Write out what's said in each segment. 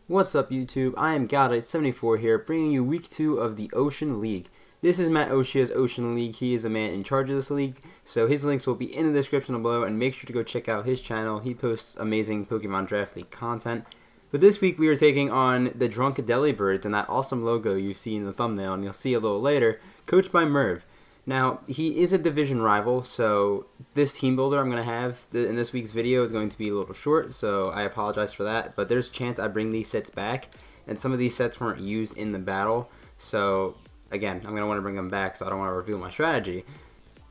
What's up YouTube? I am Godite74 here, bringing you week 2 of the Ocean League. This is Matt Oshea's Ocean League. He is the man in charge of this league, so his links will be in the description below, and make sure to go check out his channel. He posts amazing Pokemon Draft League content. But this week we are taking on the Drunk Delibirds and that awesome logo you see in the thumbnail, and you'll see a little later, coached by Merv. Now, he is a division rival, so this team builder I'm going to have in this week's video is going to be a little short, so I apologize for that. But there's a chance I bring these sets back, and some of these sets weren't used in the battle, so again, I'm going to want to bring them back, so I don't want to reveal my strategy.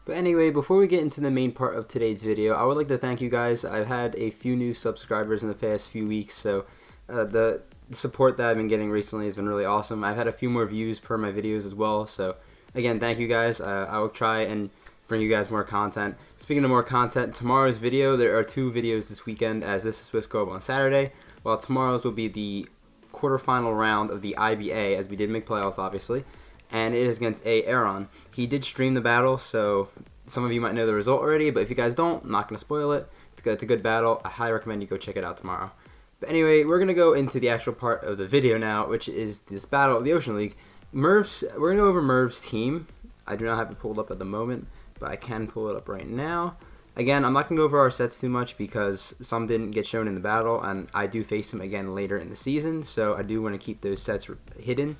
But anyway, before we get into the main part of today's video, I would like to thank you guys. I've had a few new subscribers in the past few weeks, so the support that I've been getting recently has been really awesome. I've had a few more views per my videos as well, so again, thank you guys. I will try and bring you guys more content. Speaking of more content, tomorrow's video, there are 2 videos this weekend, as this is supposed to go up on Saturday, while tomorrow's will be the quarterfinal round of the IBA, as we did make playoffs, obviously, and it is against Aaron. He did stream the battle, so some of you might know the result already, but if you guys don't, I'm not going to spoil it. It's a good battle. I highly recommend you go check it out tomorrow. But anyway, we're going to go into the actual part of the video now, which is this battle of the Ocean League. We're going to go over Merv's team. I do not have it pulled up at the moment, but I can pull it up right now. Again, I'm not going to go over our sets too much because some didn't get shown in the battle, and I do face them again later in the season, so I do want to keep those sets hidden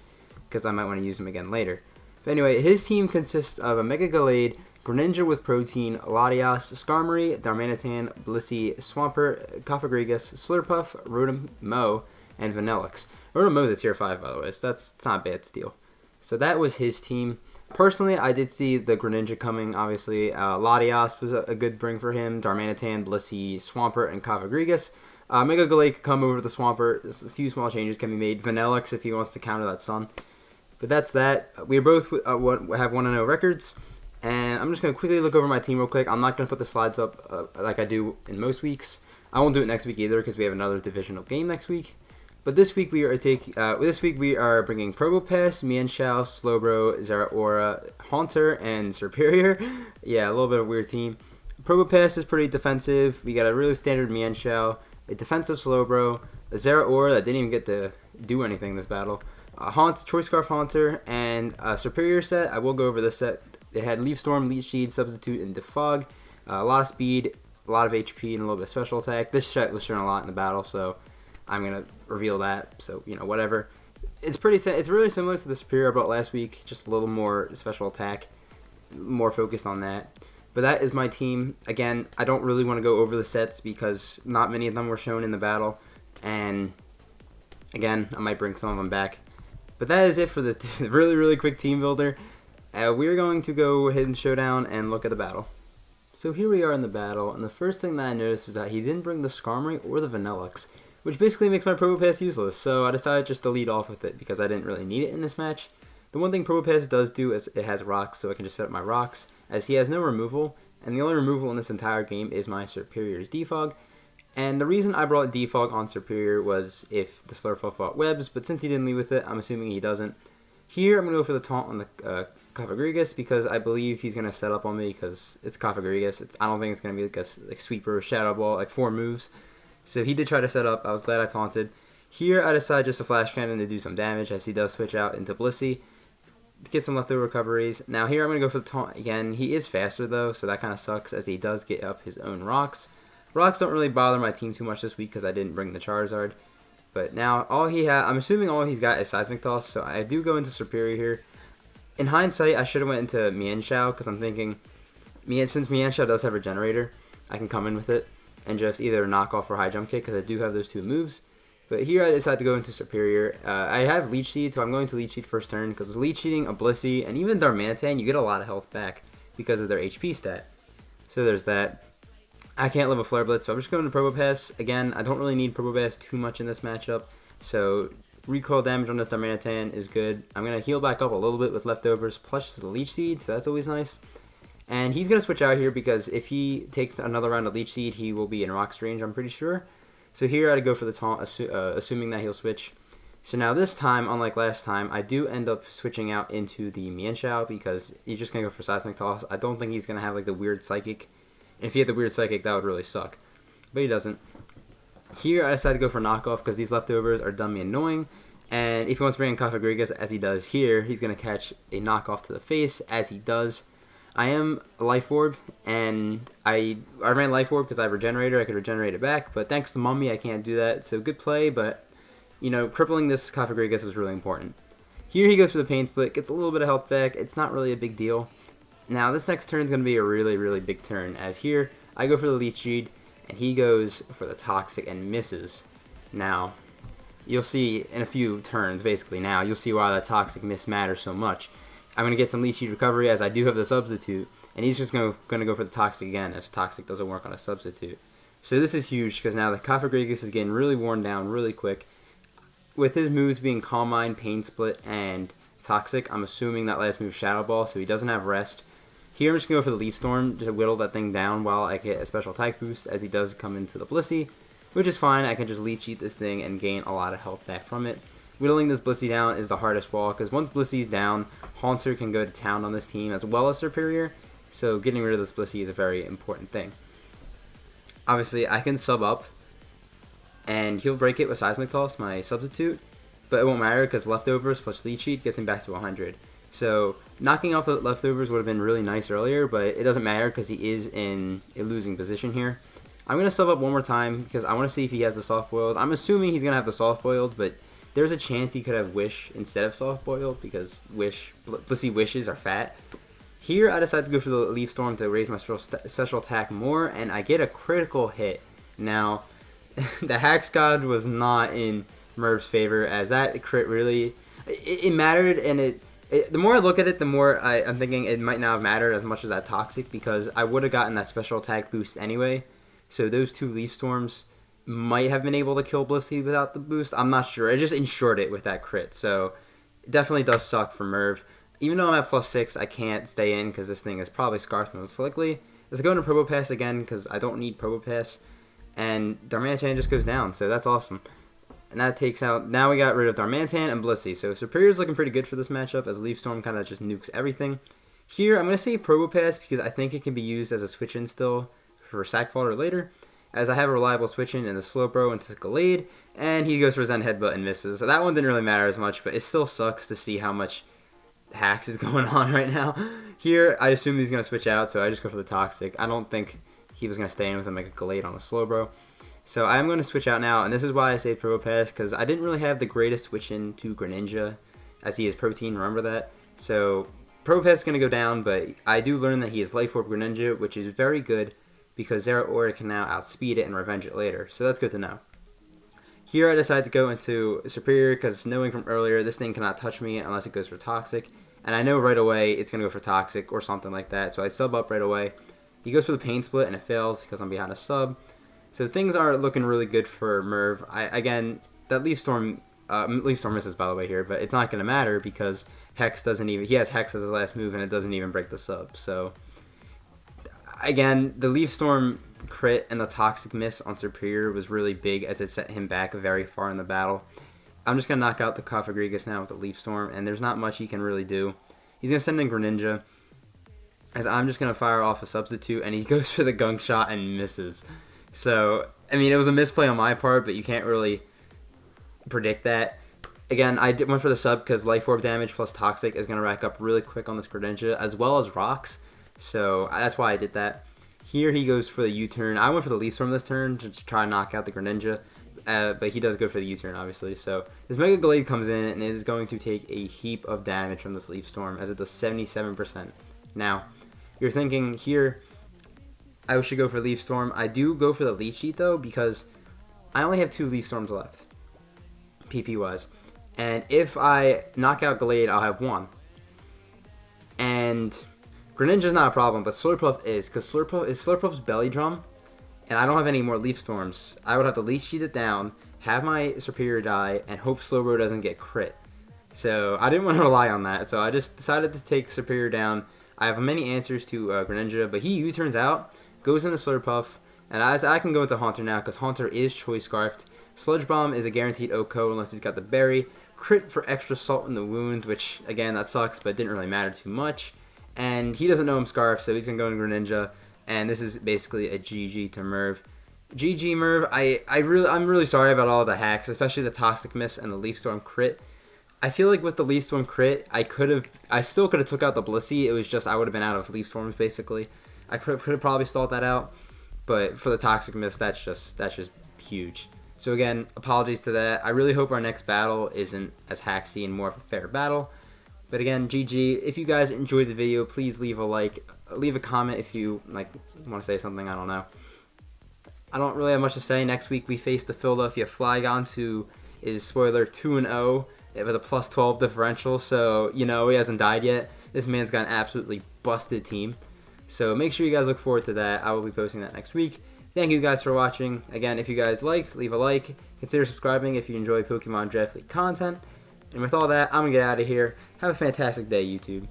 because I might want to use them again later. But anyway, his team consists of a Mega Gallade, Greninja with Protein, Latias, Skarmory, Darmanitan, Blissey, Swampert, Cofagrigus, Slurpuff, Rotom-Mow, and Vanillix. Rotom-Mow is a tier 5, by the way, so it's not a bad steal. So that was his team. Personally, I did see the Greninja coming, obviously. Latias was a good bring for him. Darmanitan, Blissey, Swampert, and Cofagrigus. Mega Gallade could come over the Swampert. A few small changes can be made. Vanillix if he wants to counter that Sun. But that's that. We both have 1-0 records. And I'm just going to quickly look over my team real quick. I'm not going to put the slides up like I do in most weeks. I won't do it next week either because we have another divisional game next week. But this week we are bringing Probopass, Mienshao, Slowbro, Zeraora, Haunter, and Superior. Yeah, a little bit of a weird team. Probopass is pretty defensive. We got a really standard Mienshao, a defensive Slowbro, a Zeraora that didn't even get to do anything in this battle, Choice Scarf Haunter, and a Superior set. I will go over this set. It had Leaf Storm, Leech Seed, Substitute, and Defog. A lot of speed, a lot of HP, and a little bit of special attack. This set was shown a lot in the battle, so I'm going to reveal that, so, whatever. It's really similar to the Superior I brought last week, just a little more special attack, more focused on that. But that is my team. Again, I don't really want to go over the sets because not many of them were shown in the battle, and again, I might bring some of them back. But that is it for the really, really quick team builder. We're going to go ahead and showdown and look at the battle. So here we are in the battle, and the first thing that I noticed was that he didn't bring the Skarmory or the Vanillix, which basically makes my Probopass useless, so I decided just to lead off with it because I didn't really need it in this match. The one thing Probopass does do is it has rocks, so I can just set up my rocks, as he has no removal, and the only removal in this entire game is my Superior's Defog. And the reason I brought Defog on Superior was if the Slurpuff fought webs, but since he didn't leave with it, I'm assuming he doesn't. Here, I'm going to go for the taunt on the Cofagrigus because I believe he's going to set up on me because it's Cofagrigus. I don't think it's going to be like a sweeper or Shadow Ball, like 4 moves. So he did try to set up. I was glad I taunted. Here I decided just to Flash Cannon to do some damage as he does switch out into Blissey to get some leftover recoveries. Now here I'm going to go for the taunt again. He is faster though, so that kind of sucks as he does get up his own rocks. Rocks don't really bother my team too much this week because I didn't bring the Charizard. But now I'm assuming all he's got is Seismic Toss, so I do go into Superior here. In hindsight, I should have went into Mienshao because I'm thinking, since Mienshao does have Regenerator, I can come in with it and just either knock off or high jump kick because I do have those 2 moves. But here I decided to go into Superior. I have Leech Seed, so I'm going to Leech Seed first turn because Leech Seeding a Blissey and even Darmanitan, you get a lot of health back because of their HP stat. So there's that. I can't live a Flare Blitz, so I'm just going to Probopass. Again, I don't really need Probopass too much in this matchup, so recoil damage on this Darmanitan is good. I'm going to heal back up a little bit with leftovers plus the Leech Seed, so that's always nice. And he's going to switch out here because if he takes another round of Leech Seed, he will be in Rock's range, I'm pretty sure. So here I'd go for the taunt, assuming that he'll switch. So now this time, unlike last time, I do end up switching out into the Mienshao because he's just going to go for Seismic Toss. I don't think he's going to have like the weird Psychic. And if he had the weird Psychic, that would really suck. But he doesn't. Here I decided to go for knockoff because these leftovers are dummy annoying. And if he wants to bring in Kafagrigas, as he does here, he's going to catch a knockoff to the face, as he does. I am a Life Orb, and I ran Life Orb because I have Regenerator. I could regenerate it back, but thanks to Mummy, I can't do that. So good play, but, you know, crippling this Kafagrigas was really important. Here he goes for the Pain Split, gets a little bit of health back. It's not really a big deal. Now, this next turn is going to be a really, really big turn, as here I go for the Leech Seed, and he goes for the Toxic and misses. Now, you'll see in a few turns, basically now, you'll see why that Toxic miss matters so much. I'm going to get some Leech Seed recovery, as I do have the Substitute, and he's just going to go for the Toxic again, as Toxic doesn't work on a Substitute. So this is huge, because now the Kafagrigas is getting really worn down really quick. With his moves being Calm Mind, Pain Split, and Toxic, I'm assuming that last move Shadow Ball, so he doesn't have rest. Here I'm just going to go for the Leaf Storm, just to whittle that thing down while I get a special attack boost, as he does come into the Blissey, which is fine. I can just Leech Eat this thing and gain a lot of health back from it. Whittling this Blissey down is the hardest wall, because once Blissey's down, Haunter can go to town on this team as well as Superior, so getting rid of this Blissey is a very important thing. Obviously, I can sub up, and he'll break it with Seismic Toss, my Substitute, but it won't matter because Leftovers plus Leech Seed gets him back to 100. So knocking off the Leftovers would have been really nice earlier, but it doesn't matter because he is in a losing position here. I'm going to sub up one more time because I want to see if he has the Soft Boiled. I'm assuming he's going to have the Soft Boiled, but there's a chance he could have Wish instead of Soft Boiled because Blissey Wishes are fat. Here I decided to go for the Leaf Storm to raise my special attack more, and I get a critical hit. Now, the Hax God was not in Merv's favor, as that crit really, it mattered, and the more I look at it, the more I'm thinking it might not have mattered as much as that Toxic, because I would have gotten that special attack boost anyway. So those two Leaf Storms might have been able to kill Blissey without the boost. I'm not sure. I just ensured it with that crit, so it definitely does suck for Merv. Even though I'm at +6, I can't stay in because this thing is probably Scarfed most likely. Let's go into Probopass again because I don't need Probopass. And Darmanitan just goes down, so that's awesome. And that takes out, now we got rid of Darmanitan and Blissey, so Superior's looking pretty good for this matchup as Leaf Storm kind of just nukes everything. Here, I'm going to say Probopass because I think it can be used as a switch-in still for Sack Fodder later, as I have a reliable switch-in in the Slowbro into Gallade, and he goes for Zen Headbutt and misses. So that one didn't really matter as much, but it still sucks to see how much hacks is going on right now. Here, I assume he's going to switch out, so I just go for the Toxic. I don't think he was going to stay in with him like a Gallade on a Slowbro. So I'm going to switch out now, and this is why I say Probopass, because I didn't really have the greatest switch-in to Greninja, as he is Protein, remember that? So Probopass is going to go down, but I do learn that he is Life Orb Greninja, which is very good, because Zeraora can now outspeed it and revenge it later, so that's good to know. Here I decided to go into Superior, because knowing from earlier, this thing cannot touch me unless it goes for Toxic, and I know right away it's going to go for Toxic or something like that, so I sub up right away. He goes for the Pain Split, and it fails because I'm behind a sub. So things are looking really good for Merv. Again, that Leaf Storm misses, by the way, here, but it's not going to matter because Hex doesn't even, he has Hex as his last move, and it doesn't even break the sub. So, again, the Leaf Storm crit and the Toxic miss on Superior was really big as it set him back very far in the battle. I'm just going to knock out the Kafagrigas now with the Leaf Storm, and there's not much he can really do. He's going to send in Greninja, as I'm just going to fire off a Substitute, and he goes for the Gunk Shot and misses. So, I mean, it was a misplay on my part, but you can't really predict that. Again, I went for the sub because Life Orb damage plus Toxic is going to rack up really quick on this Greninja, as well as Rocks. So, that's why I did that. Here he goes for the U-turn. I went for the Leaf Storm this turn to try and knock out the Greninja, but he does go for the U-turn, obviously. So, this Mega Gallade comes in, and it is going to take a heap of damage from this Leaf Storm, as it does 77%. Now, you're thinking here, I should go for Leaf Storm. I do go for the Leech Seed, though, because I only have 2 Leaf Storms left, PP-wise. And if I knock out Gallade, I'll have 1. And Greninja's not a problem, but Slurpuff is, because Slurpuff is Slurpuff's Belly Drum, and I don't have any more Leaf Storms. I would have to Leech Seed it down, have my Superior die, and hope Slowbro doesn't get crit. So I didn't want to rely on that, so I just decided to take Superior down. I have many answers to Greninja, but he U-turns out, goes into Slurpuff, and as I can go into Haunter now because Haunter is Choice Scarfed. Sludge Bomb is a guaranteed OHKO unless he's got the berry. Crit for extra salt in the wound, which again that sucks, but it didn't really matter too much. And he doesn't know I'm Scarfed, so he's gonna go into Greninja, and this is basically a GG to Merv. GG Merv. I'm really sorry about all the hacks, especially the Toxic Mist and the Leaf Storm crit. I feel like with the Leaf Storm crit, I still could have took out the Blissey. It was just I would have been out of Leaf Storms basically. I could have probably stalled that out, but for the Toxic Mist, that's just huge. So again, apologies to that. I really hope our next battle isn't as hacksy and more of a fair battle. But again, GG. If you guys enjoyed the video, please leave a like, leave a comment if you want to say something. I don't know. I don't really have much to say. Next week we face the Philadelphia Flygon, who is, spoiler, 2-0 with a plus 12 differential. So, he hasn't died yet. This man's got an absolutely busted team. So make sure you guys look forward to that. I will be posting that next week. Thank you guys for watching. Again, if you guys liked, leave a like. Consider subscribing if you enjoy Pokemon Draft League content. And with all that, I'm going to get out of here. Have a fantastic day, YouTube.